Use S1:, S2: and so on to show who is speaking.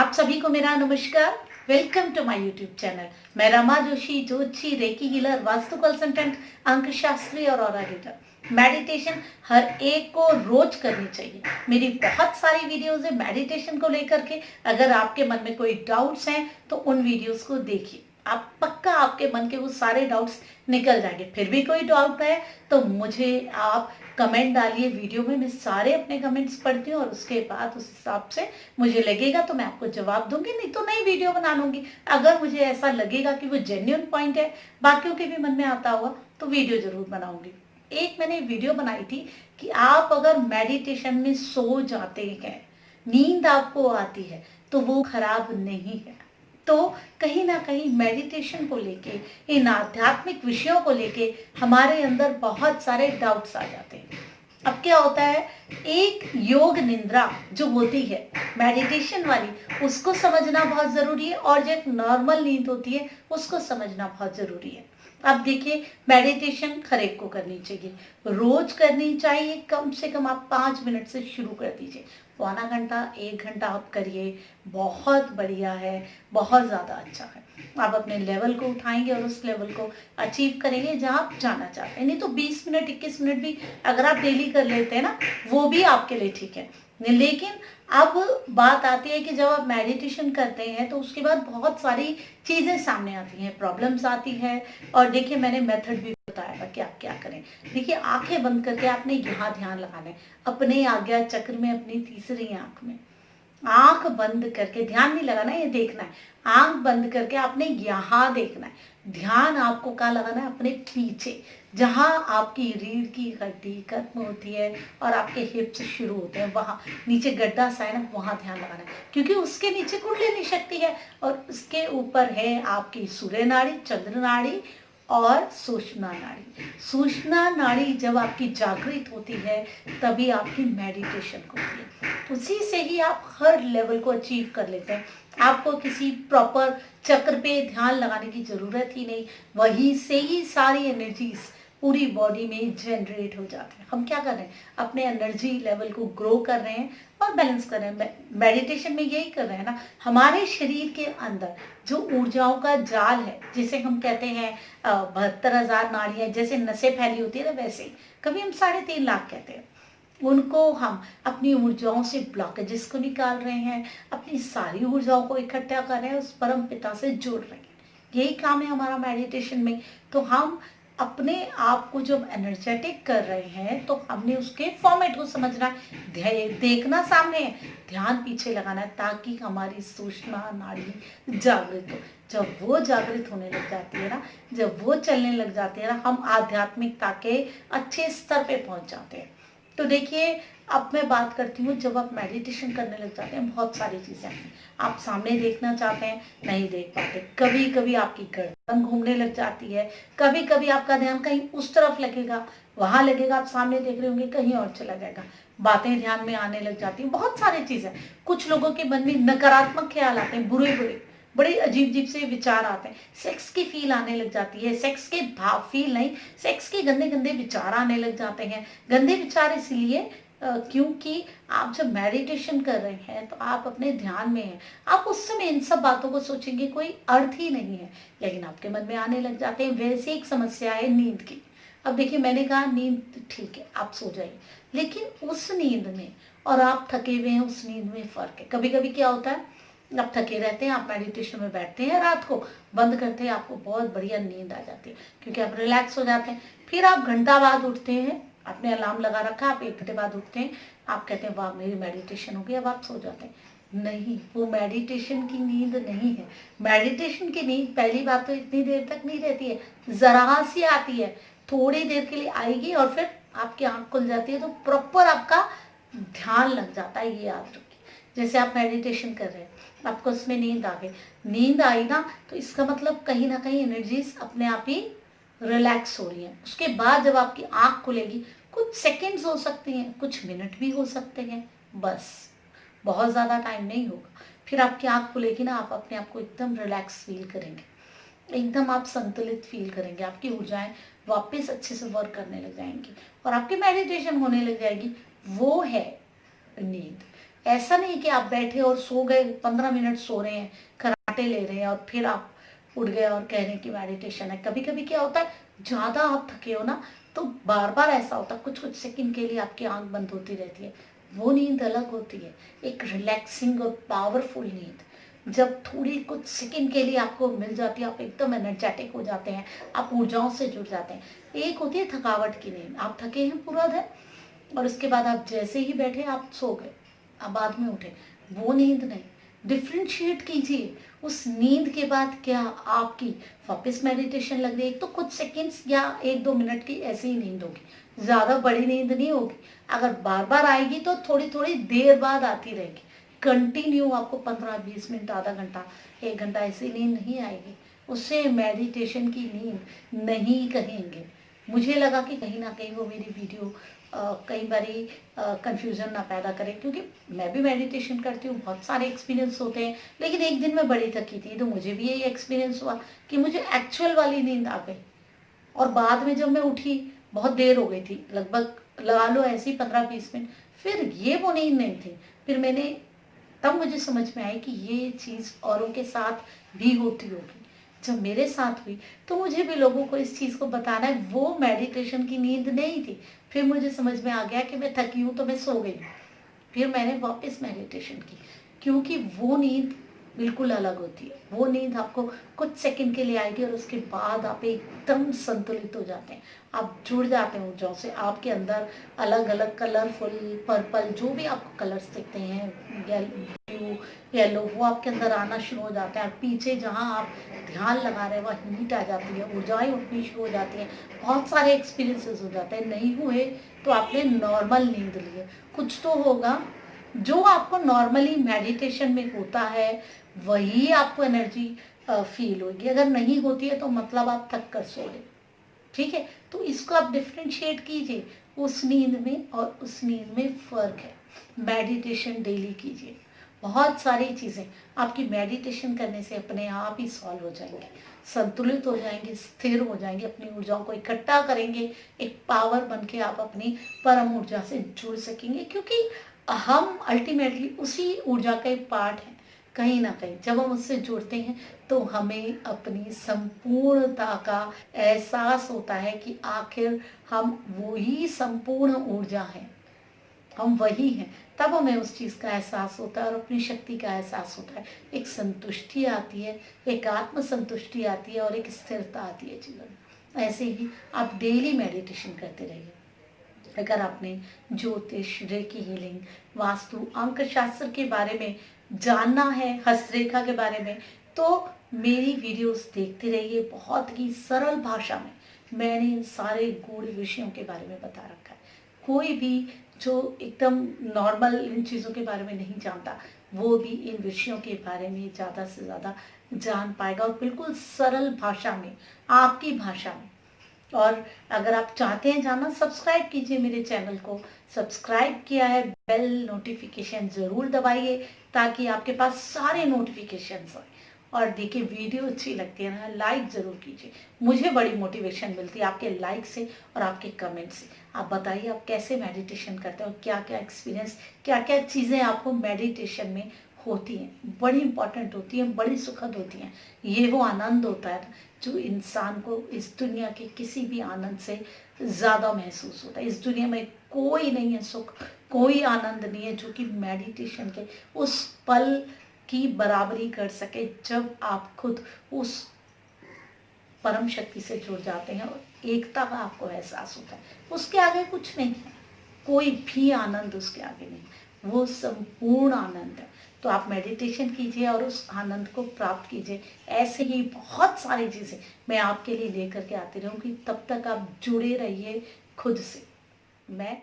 S1: आप सभी को मेरा नमस्कार। Welcome to my YouTube channel. मैं रमा जोशी, ज्योतिषी, रेकी हीलर, वास्तु कंसल्टेंट, अंक शास्त्री और ऑरा रीडर। मेडिटेशन हर एक को रोज करनी चाहिए। मेरी बहुत सारी वीडियोस है मेडिटेशन को लेकर के। अगर आपके मन में कोई डाउट्स हैं तो उन वीडियोस को देखिए, आप पक्का आपके मन के वो सारे डाउट्स निकल जाएंगे। फिर भी कोई डाउट है तो मुझे आप कमेंट डालिए वीडियो में, मैं सारे अपने कमेंट्स पढ़ती हूँ और उसके बाद उस हिसाब से मुझे लगेगा तो मैं आपको जवाब दूंगी, नहीं तो नई वीडियो बना लूंगी। अगर मुझे ऐसा लगेगा कि वो जेन्युइन पॉइंट है, बाकियों के भी मन में आता होगा, तो वीडियो जरूर बनाऊंगी। एक मैंने वीडियो बनाई थी कि आप अगर मेडिटेशन में सो जाते हैं, नींद आपको आती है, तो वो खराब नहीं है। तो कहीं ना कहीं मेडिटेशन को लेके, इन आध्यात्मिक विषयों को लेके हमारे अंदर बहुत सारे डाउट्स आ जाते हैं। अब क्या होता है, एक योग निद्रा जो होती है मेडिटेशन वाली, उसको समझना बहुत जरूरी है, और जो एक नॉर्मल नींद होती है उसको समझना बहुत जरूरी है। अब देखिए, मेडिटेशन हर एक को करनी चाहिए, रोज करनी चाहिए। कम से कम आप 5 मिनट से शुरू कर दीजिए, पौना घंटा 1 घंटा आप करिए, बहुत बढ़िया है, बहुत ज़्यादा अच्छा है। आप अपने लेवल को उठाएंगे और उस लेवल को अचीव करेंगे जहाँ आप जाना चाहते हैं। नहीं तो 20 मिनट 21 मिनट भी अगर आप डेली कर लेते हैं ना, वो भी आपके लिए ठीक है। लेकिन अब बात आती है कि जब आप मेडिटेशन करते हैं तो उसके बाद बहुत सारी चीज़ें सामने आती हैं, प्रॉब्लम्स आती हैं। और देखिए, मैंने मेथड भी बताया था कि आप क्या करें। देखिए, आंखें बंद करके आपने यहाँ ध्यान लगाना है, अपने आज्ञा चक्र में, अपनी तीसरी आंख में। आंख बंद करके ध्यान नहीं लगाना है, ये देखना है। आंख बंद करके आपने यहाँ देखना है। ध्यान आपको कहाँ लगाना है? अपने पीछे, जहां आपकी रीढ़ की हड्डी खत्म होती है और आपके हिप्स शुरू होते हैं, वहां नीचे गड्ढा सा है ना, वहां ध्यान लगाना है। क्योंकि उसके नीचे कुंडलिनी शक्ति है और उसके ऊपर है आपकी सूर्य नाड़ी, चंद्र नाड़ी और सूक्ष्म नाड़ी। सूक्ष्म नाड़ी जब आपकी जागृत होती है तभी आपकी मेडिटेशन होती है। उसी से ही आप हर लेवल को अचीव कर लेते हैं। आपको किसी प्रॉपर चक्र पे ध्यान लगाने की जरूरत ही नहीं, वहीं से ही सारी एनर्जीज पूरी बॉडी में जनरेट हो जाते हैं। हम क्या कर रहे हैं, अपने एनर्जी लेवल को ग्रो कर रहे हैं और बैलेंस कर रहे हैं। मेडिटेशन में यही कर रहे हैं ना, हमारे शरीर के अंदर जो ऊर्जाओं का जाल है, जिसे हम कहते हैं 72,000 नाड़ियां, जैसे नसें फैली होती है ना, वैसे ही कभी हम 3.5 लाख कहते हैं, उनको हम अपनी ऊर्जाओं से ब्लॉकेजेस को निकाल रहे हैं, अपनी सारी ऊर्जाओं को इकट्ठा कर रहे हैं, उस परम पिता से जुड़ रहे हैं। यही काम है हमारा मेडिटेशन में। तो हम अपने आप को जब एनर्जेटिक कर रहे हैं तो हमने उसके फॉर्मेट को समझना है, देखना सामने है, ध्यान पीछे लगाना है, ताकि हमारी सूक्ष्म नाड़ी जागृत हो। जब वो जागृत होने लग जाती है ना, जब वो चलने लग जाती है ना, हम आध्यात्मिकता के अच्छे स्तर पे पहुंच जाते हैं। तो देखिए, अब मैं बात करती हूँ, जब आप मेडिटेशन करने लग जाते हैं, बहुत सारी चीज़ें आती हैं। आप सामने देखना चाहते हैं, नहीं देख पाते। कभी कभी आपकी गर्दन घूमने लग जाती है, कभी कभी आपका ध्यान कहीं उस तरफ लगेगा, वहां लगेगा, आप सामने देख रहे होंगे, कहीं और चला जाएगा। बातें ध्यान में आने लग जाती हैं, बहुत सारी चीज़ें। कुछ लोगों के मन में नकारात्मक ख्याल आते हैं, बुरे बुरे, बड़े अजीब अजीब से विचार आते हैं। सेक्स की फील आने लग जाती है, सेक्स के भाव फील नहीं, सेक्स के गंदे गंदे विचार आने लग जाते हैं। गंदे विचार इसलिए क्योंकि आप जब मेडिटेशन कर रहे हैं तो आप अपने ध्यान में हैं, आप उस समय इन सब बातों को सोचेंगे, कोई अर्थ ही नहीं है, लेकिन आपके मन में आने लग जाते हैं। वैसे एक समस्या है नींद की। अब देखिए, मैंने कहा नींद ठीक है, आप सो जाइए, लेकिन उस नींद में और आप थके हुए हैं, उस नींद में फर्क है। कभी कभी क्या होता है, आप थके रहते हैं, आप मेडिटेशन में बैठते हैं, रात को बंद करते हैं, आपको बहुत बढ़िया नींद आ जाती है, क्योंकि आप रिलैक्स हो जाते हैं। फिर आप घंटा बाद उठते हैं, आपने अलार्म लगा रखा, आप 1 घंटे बाद उठते हैं, आप कहते हैं वाह मेरी मेडिटेशन हो गई, अब आप सो जाते हैं। नहीं, वो मेडिटेशन की नींद नहीं है। मेडिटेशन की नींद पहली बात तो इतनी देर तक नहीं रहती है, जरा सी आती है, थोड़ी देर के लिए आएगी और फिर आपकी आंख खुल जाती है, तो प्रॉपर आपका ध्यान लग जाता है। ये याद रखिए, जैसे आप मेडिटेशन कर रहे हैं, आपको उसमें नींद आ गई, नींद आई ना, तो इसका मतलब कहीं ना कहीं एनर्जीज अपने आप ही रिलैक्स हो रही है। उसके बाद जब आपकी आंख खुलेगी, कुछ सेकंड्स हो सकती हैं, कुछ मिनट भी हो सकते हैं, बस, बहुत ज़्यादा टाइम नहीं होगा। फिर आपकी आंख खुलेगी ना, आप अपने आप को एकदम रिलैक्स फील करेंगे, एकदम आप संतुलित फील करेंगे, आपकी ऊर्जाएं वापस अच्छे से वर्क करने लग जाएंगी और आपकी मेडिटेशन होने लग जाएगी। वो है नींद। ऐसा नहीं कि आप बैठे और सो गए, 15 मिनट सो रहे हैं, खर्राटे ले रहे हैं और फिर आप उठ गए और कह रहे हैं कि मेडिटेशन है। कभी कभी क्या होता है, ज़्यादा आप थके हो ना, तो बार बार ऐसा होता है, कुछ कुछ सेकंड के लिए आपकी आंख बंद होती रहती है। वो नींद अलग होती है, एक रिलैक्सिंग और पावरफुल नींद। जब थोड़ी कुछ सेकंड के लिए आपको मिल जाती है, आप एकदम एनर्जेटिक हो जाते हैं, आप ऊर्जाओं से जुड़ जाते हैं। एक होती है थकावट की नींद, आप थके हैं पूरा दिन और उसके बाद आप जैसे ही बैठे आप सो गए, आप बाद में उठे, वो नींद नहीं। डिफ्रेंशिएट कीजिए उस नींद के बाद, क्या आपकी वापस मेडिटेशन लग रही है, एक तो कुछ सेकंड्स या 1-2 मिनट की ऐसी ही नींद होगी, ज़्यादा बड़ी नींद नहीं होगी। अगर बार बार आएगी तो थोड़ी थोड़ी देर बाद आती रहेगी। कंटिन्यू आपको 15-20 मिनट, आधा घंटा, 1 घंटा ऐसी नींद नहीं आएगी, उससे मेडिटेशन की नींद नहीं कहेंगे। मुझे लगा कि कहीं ना कहीं वो मेरी वीडियो कई बारी कंफ्यूजन ना पैदा करे, क्योंकि मैं भी मेडिटेशन करती हूँ, बहुत सारे एक्सपीरियंस होते हैं, लेकिन एक दिन मैं बड़ी थकी थी तो मुझे भी यही एक्सपीरियंस हुआ कि मुझे एक्चुअल वाली नींद आ गई। और बाद में जब मैं उठी, बहुत देर हो गई थी, लगभग लगा लो ऐसी 15-20 मिनट, फिर ये वो नींद नहीं थी। फिर मैंने, तब मुझे समझ में आई कि ये चीज़ औरों के साथ भी होती होगी। जब मेरे साथ हुई तो मुझे भी लोगों को इस चीज़ को बताना है, वो मेडिटेशन की नींद नहीं थी। फिर मुझे समझ में आ गया कि मैं थकी हूँ तो मैं सो गई। फिर मैंने वापस मेडिटेशन की, क्योंकि वो नींद बिल्कुल अलग होती है। वो नींद आपको कुछ सेकंड के लिए आएगी और उसके बाद आप एकदम संतुलित हो जाते हैं, आप जुड़ जाते हैं ऊर्जाओं से। आपके अंदर अलग अलग कलरफुल, पर्पल, जो भी आपको कलर्स दिखते हैं, ब्लू, येलो, वो आपके अंदर आना शुरू हो जाता है। पीछे जहाँ आप ध्यान लगा रहे हैं वह हीट आ जाती है, ऊर्जाएं उठनी शुरू हो जाती हैं, बहुत सारे एक्सपीरियंसेस हो जाते हैं। नहीं हुए तो आपने नॉर्मल नींद ली है, कुछ तो होगा जो आपको नॉर्मली मेडिटेशन में होता है, वही आपको एनर्जी फील होगी। अगर नहीं होती है तो मतलब आप थक कर सो रहे। ठीक है, तो इसको आप डिफ्रेंशिएट कीजिए, उस नींद में और उस नींद में फर्क है। मेडिटेशन डेली कीजिए, बहुत सारी चीज़ें आपकी मेडिटेशन करने से अपने आप ही सॉल्व हो जाएंगे, संतुलित हो जाएंगे, स्थिर हो जाएंगे, अपनी ऊर्जाओं को इकट्ठा करेंगे, एक पावर बन के आप अपनी परम ऊर्जा से जुड़ सकेंगे। क्योंकि हम अल्टीमेटली उसी ऊर्जा का एक पार्ट हैं। कहीं ना कहीं जब हम उससे जुड़ते हैं तो हमें अपनी संपूर्णता का एहसास होता है कि आखिर हम वही संपूर्ण ऊर्जा हैं, हम वही हैं। तब हमें उस चीज़ का एहसास होता है और अपनी शक्ति का एहसास होता है, एक संतुष्टि आती है, एक आत्म संतुष्टि आती है और एक स्थिरता आती है जीवन में। ऐसे ही आप डेली मेडिटेशन करते रहिए। अगर आपने ज्योतिष, रेकी हीलिंग, वास्तु, अंक शास्त्र के बारे में जानना है, हस्तरेखा के बारे में, तो मेरी वीडियोस देखते रहिए। बहुत ही सरल भाषा में मैंने इन सारे गूढ़ विषयों के बारे में बता रखा है। कोई भी जो एकदम नॉर्मल इन चीज़ों के बारे में नहीं जानता, वो भी इन विषयों के बारे में ज़्यादा से ज़्यादा जान पाएगा, और बिल्कुल सरल भाषा में, आपकी भाषा में। और अगर आप चाहते हैं जानना, सब्सक्राइब कीजिए मेरे चैनल को। सब्सक्राइब किया है, बेल नोटिफिकेशन ज़रूर दबाइए ताकि आपके पास सारे नोटिफिकेशंस आए। और देखिए, वीडियो अच्छी लगती है ना, लाइक ज़रूर कीजिए, मुझे बड़ी मोटिवेशन मिलती है आपके लाइक से और आपके कमेंट से। आप बताइए आप कैसे मेडिटेशन करते हो, क्या क्या एक्सपीरियंस, क्या क्या चीज़ें आपको मेडिटेशन में होती हैं, बड़ी इंपॉर्टेंट होती हैं, बड़ी सुखद होती हैं। ये वो आनंद होता है जो इंसान को इस दुनिया के किसी भी आनंद से ज़्यादा महसूस होता है। इस दुनिया में कोई नहीं है सुख, कोई आनंद नहीं है जो कि मेडिटेशन के उस पल की बराबरी कर सके, जब आप खुद उस परम शक्ति से जुड़ जाते हैं और एकता का आपको एहसास होता है। उसके आगे कुछ नहीं है, कोई भी आनंद उसके आगे नहीं, वो संपूर्ण आनंद है। तो आप मेडिटेशन कीजिए और उस आनंद को प्राप्त कीजिए। ऐसे ही बहुत सारी चीज़ें मैं आपके लिए लेकर के आती रहूँगी। तब तक आप जुड़े रहिए खुद से। मैं